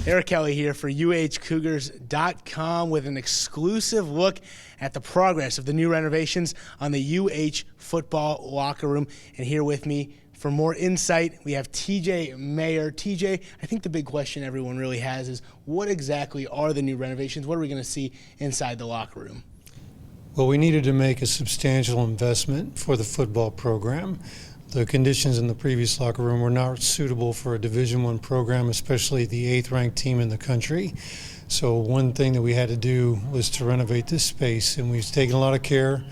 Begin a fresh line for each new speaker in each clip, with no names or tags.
Eric Kelly here for UHCougars.com with an exclusive look at the progress of the new renovations on the UH football locker room. And here with me for more insight, we have TJ Mayer. TJ, I think the big question everyone really has is what exactly are the new renovations? What are we going to see inside the locker room?
Well, we needed to make a substantial investment for the football program. The conditions in the previous locker room were not suitable for a Division I program, especially the 8th ranked team in the country. So one thing that we had to do was to renovate this space, and we've taken a lot of care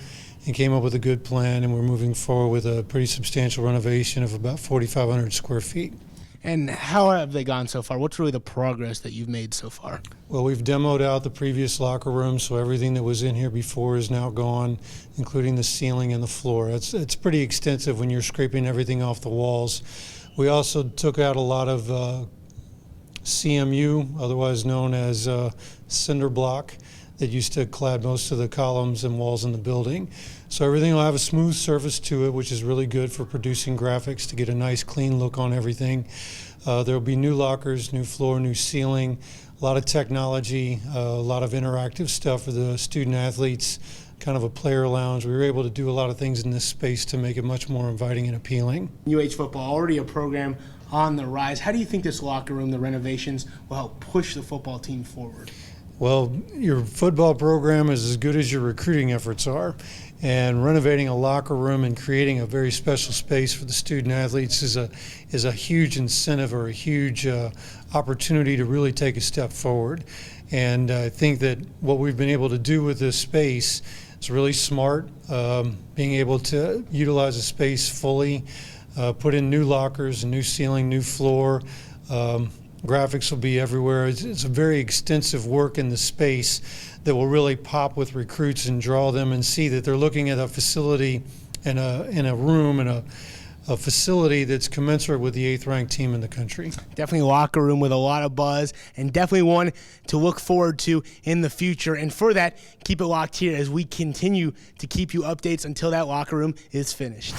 and came up with a good plan, and we're moving forward with a pretty substantial renovation of about 4,500 square feet.
And how have they gone so far? What's really the progress that you've made so far?
Well, we've demoed out the previous locker room, so everything that was in here before is now gone, including the ceiling and the floor. It's pretty extensive when you're scraping everything off the walls. We also took out a lot of CMU, otherwise known as cinder block, that used to clad most of the columns and walls in the building. So everything will have a smooth surface to it, which is really good for producing graphics to get a nice clean look on everything. There will be new lockers, new floor, new ceiling, a lot of technology, a lot of interactive stuff for the student athletes, kind of a player lounge. We were able to do a lot of things in this space to make it much more inviting and appealing.
UH football, already a program on the rise. How do you think this locker room, the renovations, will help push the football team forward?
Well, your football program is as good as your recruiting efforts are, and renovating a locker room and creating a very special space for the student athletes is a huge incentive or a huge opportunity to really take a step forward. And I think that what we've been able to do with this space is really smart, being able to utilize the space fully, put in new lockers, a new ceiling, new floor. Graphics will be everywhere. It's a very extensive work in the space that will really pop with recruits and draw them and see that they're looking at a facility and a room and a facility that's commensurate with the 8th ranked team in the country.
Definitely a locker room with a lot of buzz, and definitely one to look forward to in the future. And for that, keep it locked here as we continue to keep you updates until that locker room is finished.